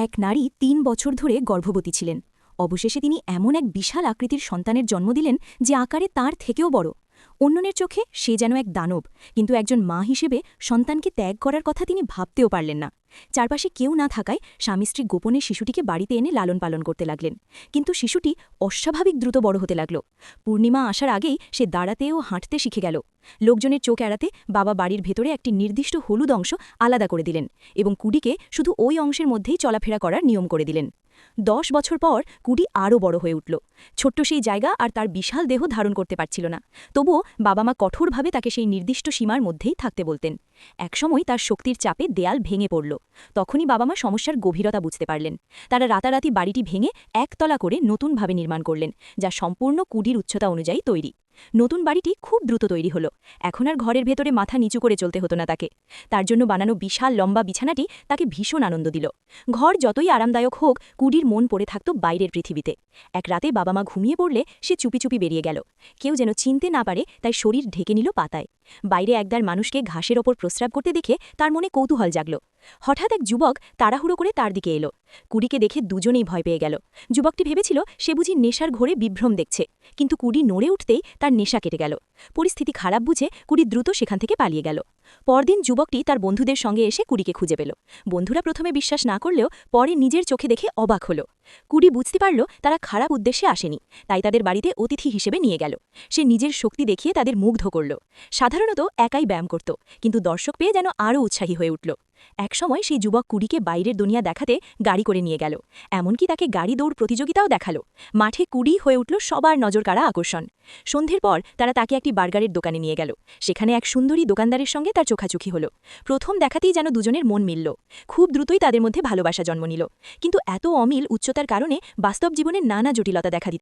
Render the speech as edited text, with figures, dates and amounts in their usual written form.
এক নারী ৩ বছর ধরে গর্ভবতী ছিলেন। অবশেষে তিনি এমন এক বিশাল আকৃতির সন্তানের জন্ম দিলেন যে আকারে তার থেকেও বড়। অন্যদের চোখে সে যেন এক দানব, কিন্তু একজন মা হিসেবে সন্তানকে ত্যাগ করার কথা তিনি ভাবতেও পারলেন না। চারপাশে কেউ না থাকায় স্বামী স্ত্রী গোপনে শিশুটিকে বাড়িতে এনে লালন পালন করতে লাগলেন। কিন্তু শিশুটি অস্বাভাবিক দ্রুত বড় হতে লাগল। পূর্ণিমা আসার আগেই সে দাঁড়াতে ও হাঁটতে শিখে গেল। লোকজনের চোখ এড়াতে বাবা বাড়ির ভেতরে একটি নির্দিষ্ট হলুদ অংশ আলাদা করে দিলেন এবং কুডিকে শুধু ওই অংশের মধ্যেই চলাফেরা করার নিয়ম করে দিলেন। ১০ বছর পর কুডি আরও বড় হয়ে উঠল। ছোট্ট সেই জায়গা আর তার বিশাল দেহ ধারণ করতে পারছিল না। তবুও বাবা মা কঠোরভাবে তাকে সেই নির্দিষ্ট সীমার মধ্যেই থাকতে বলতেন। একসময় তার শক্তির চাপে দেয়াল ভেঙে পড়ল। তখনই বাবা মা সমস্যার গভীরতা বুঝতে পারলেন। তারা রাতারাতি বাড়িটি ভেঙে একতলা করে নতুনভাবে নির্মাণ করলেন, যা সম্পূর্ণ কুডির উচ্চতা অনুযায়ী তৈরি। নতুন বাড়িটি খুব দ্রুত তৈরি হলো। এখন আর ঘরের ভেতরে মাথা নিচু করে চলতে হতো না তাকে। তার জন্য বানানো বিশাল লম্বা বিছানাটি তাকে ভীষণ আনন্দ দিল। ঘর যতই আরামদায়ক হোক, কুডির মন পড়ে থাকত বাইরের পৃথিবীতে। এক রাতে বাবা মা ঘুমিয়ে পড়লে সে চুপি চুপি বেরিয়ে গেল। কেউ যেন চিনতে না পারে তাই শরীর ঢেকে নিল পাতায়। বাইরে একদার মানুষকে ঘাসের ওপর প্রস্রাব করতে দেখে তার মনে কৌতূহল জাগল। হঠাৎ এক যুবক তাড়াহুড়ো করে তার দিকে এলো। কুডিকে দেখে দুজনেই ভয় পেয়ে গেল। যুবকটি ভেবেছিল সে বুঝি নেশার ঘোরে বিভ্রম দেখছে, কিন্তু কুডি নড়ে উঠতেই তার নেশা কেটে গেল। পরিস্থিতি খারাপ বুঝে কুডি দ্রুত সেখান থেকে পালিয়ে গেল। পরদিন যুবকটি তার বন্ধুদের সঙ্গে এসে কুডিকে খুঁজে পেল। বন্ধুরা প্রথমে বিশ্বাস না করলেও পরে নিজের চোখে দেখে অবাক হল। কুডি বুঝতে পারল তারা খারাপ উদ্দেশ্যে আসেনি, তাই তাদের বাড়িতে অতিথি হিসেবে নিয়ে গেল। সে নিজের শক্তি দেখিয়ে তাদের মুগ্ধ করল। সাধারণত একাই ব্যায়াম করত, কিন্তু দর্শক পেয়ে যেন আরও উৎসাহী হয়ে উঠল। একসময় সেই যুবক কুডিকে বাইরের দুনিয়া দেখাতে গাড়ি করে নিয়ে গেল। এমনকি তাকে গাড়ি দৌড় প্রতিযোগিতাও দেখালো। মাঠে কুডি হয়ে উঠল সবার নজর কাড়া আকর্ষণ। সন্ধ্যের পর তারা তাকে একটি বার্গারের দোকানে নিয়ে গেল। সেখানে এক সুন্দরী দোকানদারের সঙ্গে তার চোখাচোখি হলো। প্রথম দেখাতেই যেন দুজনের মন মিলল। খুব দ্রুতই তাদের মধ্যে ভালোবাসা জন্ম নিল। কিন্তু এত অমিল উচ্চতার কারণে বাস্তব জীবনে নানা জটিলতা দেখা দিত।